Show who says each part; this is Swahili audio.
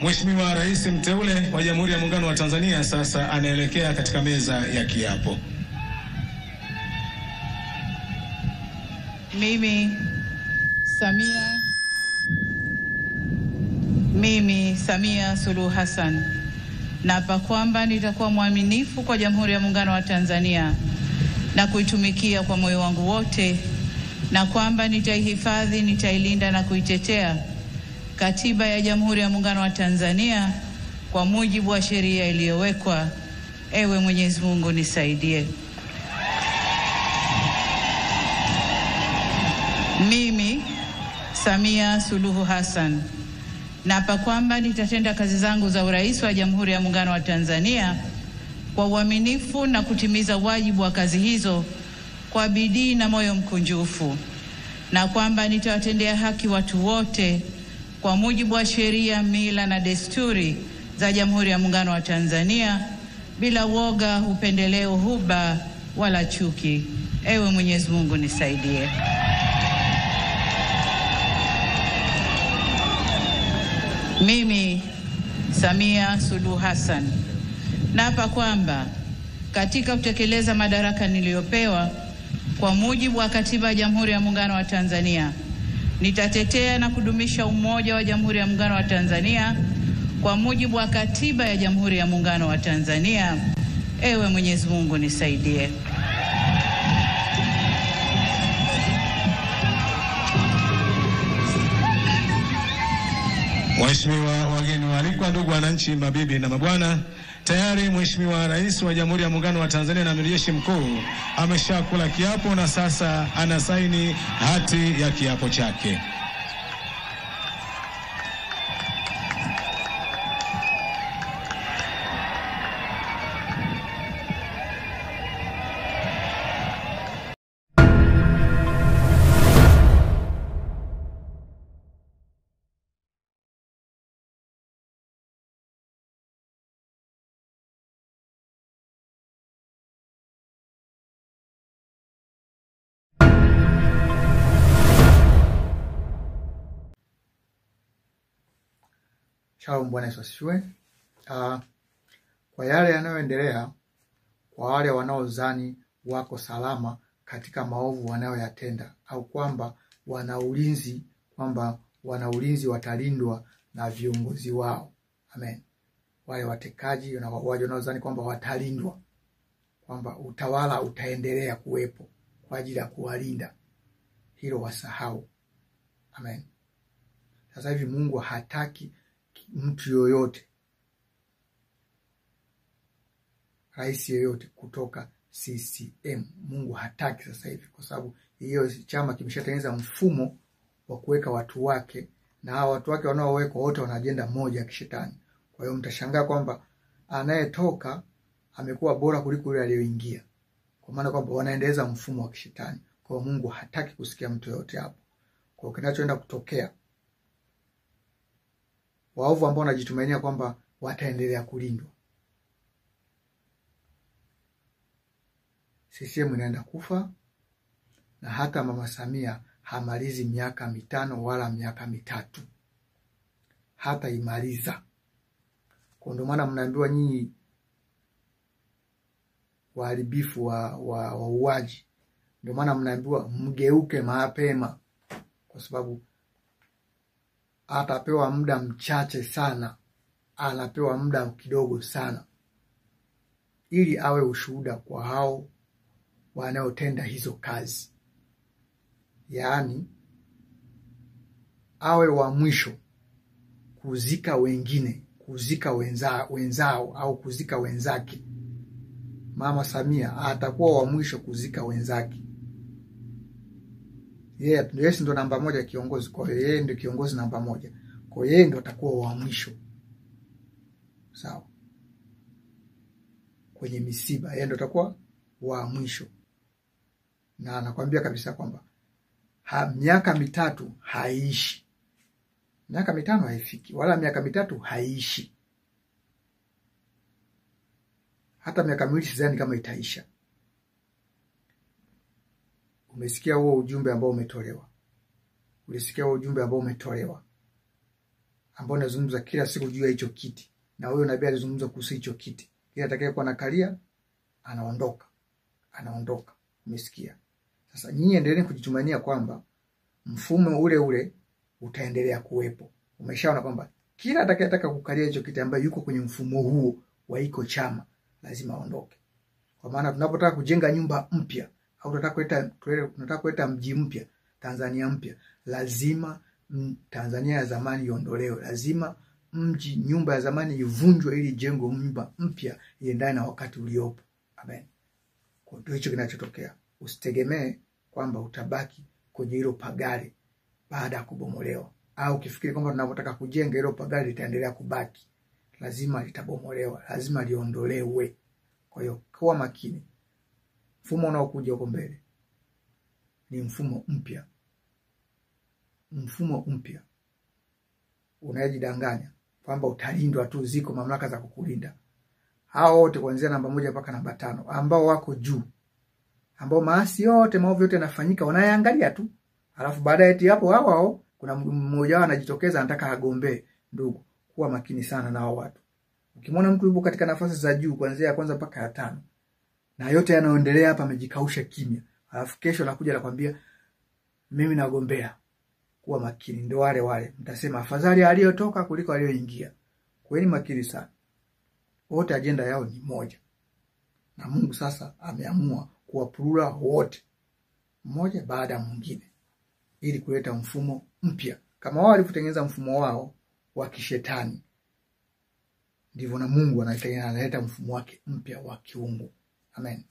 Speaker 1: Mheshimiwa Rais mteule wa Jamhuri ya Muungano wa Tanzania sasa anaelekea katika meza ya kiapo.
Speaker 2: Mimi Samia Suluhu Hassan naapa kwamba nitakuwa mwaminifu kwa Jamhuri ya Muungano wa Tanzania na kuitumikia kwa moyo wangu wote, na kwamba nitaihifadhi, nitailinda na kuitetea Katiba ya Jamhuri ya Muungano wa Tanzania kwa mujibu wa sheria iliyowekwa. Ewe Mwenyezi Mungu nisaidie. Mimi Samia Suluhu Hassan naapa kwamba nitatenda kazi zangu za urais wa Jamhuri ya Muungano wa Tanzania kwa uaminifu na kutimiza wajibu wa kazi hizo kwa bidii na moyo mkunjufu, na kwamba nitawatendea haki watu wote kwa mujibu wa sheria, mila na desturi za Jamhuri ya Muungano wa Tanzania bila woga, upendeleo, huba wala chuki. Ewe Mwenyezi Mungu nisaidie. Mimi Samia Suluhu Hassan naapa kwamba katika kutekeleza madaraka niliyopewa kwa mujibu wa Katiba ya Jamhuri ya Muungano wa Tanzania, nitatetea na kudumisha umoja wa Jamhuri ya Muungano wa Tanzania kwa mujibu wa Katiba ya Jamhuri ya Muungano wa Tanzania. Ewe Mwenyezi Mungu nisaidie.
Speaker 1: Mheshimiwa wageni waalikwa, ndugu wananchi, mabibi na mabwana, tayari Mheshimiwa Rais wa Jamhuri ya Muungano wa Tanzania na Amiri Jeshi Mkuu ameshakula kiapo na sasa anasaini hati ya kiapo chake.
Speaker 3: Shalom, Bwana Yesu asifiwe. Kwa yale yanayoendelea, kwa wale wanaozani wako salama katika maovu wanayoyatenda, au kwamba wana ulinzi watalindwa na viongozi wao. Amen. Wale watekaji wanaozani kwamba watalindwa, kwamba utawala utaendelea kuwepo kwa ajili ya kuwalinda, hilo wasahau. Amen. Sasa hivi Mungu hataki mtu yoyote, rais yoyote kutoka CCM. Mungu hataki sasa hivi, kwa sababu hiyo chama kimeshatengeneza mfumo wa kuweka watu wake, na hao watu wake wanaowekwa wote wana ajenda moja ya kishetani. Kwa hiyo mtashangaa kwamba anayetoka amekuwa bora kuliko yule aliyoingia, kwa maana kwamba wanaendeleza mfumo wa kishetani. Kwa hiyo Mungu hataki kusikia mtu yoyote hapo. Kwa hiyo kinachoenda kutokea, waovu ambao wanajitumainia kwamba wataendelea kulindwa, CCM inaenda kufa, na hata Mama Samia hamalizi miaka 5 wala miaka 3, hata imaliza. Kwa ndio maana mnaambiwa nyinyi waharibifu wa uwaji, ndio maana mnaambiwa mgeuke mapema, kwa sababu atapewa muda mchache sana, anapewa muda kidogo sana, ili awe ushuhuda kwa hao wanaotenda hizo kazi. Yaani awe wa mwisho kuzika wengine, kuzika wenzao au kuzika wenzake. Mama Samia atakuwa wa mwisho kuzika wenzake. Yeye ndo namba 1 kiongozi, kwa hiyo yeye ndio kiongozi namba 1. Kwa hiyo yeye ndo atakuwa wa mwisho. Sawa. Kwenye misiba yeye ndo atakuwa wa mwisho. Na anakuambia kabisa kwamba miaka 3 haishi. Miaka 5 haifiki, wala miaka 3 haishi. Hata miaka 2 sidhani kama itaisha. Umesikia huo ujumbe ambao umetolewa? Ulisikia huo ujumbe ambao umetolewa? ambao unazungumza kila siku juu ya hicho kiti. Na huyo nabii alizungumza kuhusu hicho kiti. Kila atakayekuwa anakalia anaondoka. Umesikia? Sasa nyinyi endeleeni kujitumania kwamba mfumo ule ule utaendelea kuwepo. Umeshaona kwamba kila atakayetaka kukalia hicho kiti ambaye yuko kwenye mfumo huo wa iko chama lazima aondoke. Kwa maana tunapotaka kujenga nyumba mpya au tunataka kuleta mji mpya, Tanzania mpya, lazima Tanzania ya zamani iondolewe. Lazima nyumba ya zamani ivunjwe ili jengo nyumba mpya iendane na wakati uliopo. Amen. Kwa hiyo hicho kinachotokea. Usitegemee kwamba utabaki kwenye hilo pagari baada ya kubomolewa. Au ukifikiri kwamba tunapotaka kujenga hilo pagari litaendelea kubaki. Lazima litabomolewa, lazima liondolewe. Kwa hiyo kuwa makini. Mfumo unaokuja huko mbele ni mfumo mpya. Mfumo mpya. Unajidanganya kwamba utalindwa tu, ziko mamlaka za kukulinda. Hao wote kuanzia namba 1 mpaka namba 5 ambao wako juu, ambao maasi yote, maovu yote yanafanyika, wanayaangalia tu. Alafu baadaye eti hapo hao kuna mmoja wao anajitokeza anataka agombee. Ndugu, kuwa makini sana na hao watu. Ukimwona mtu yupo katika nafasi za juu kuanzia ya kwanza mpaka ya 5 na yote yanayoendelea hapa amejikausha kimya, alafu kesho anakuja anakuambia mimi nagombea, kuwa makini. Ndio wale mtasema afadhali aliyotoka kuliko aliyoingia. Kuweni makini sana. Wote ajenda yao ni moja. Na Mungu sasa ameamua kuwapurura wote mmoja baada ya mwingine ili kuleta mfumo mpya. Kama wao walivyotengeneza mfumo wao wa kishetani, ndivyo na Mungu analeta mfumo wake mpya wa kiungu. Amen.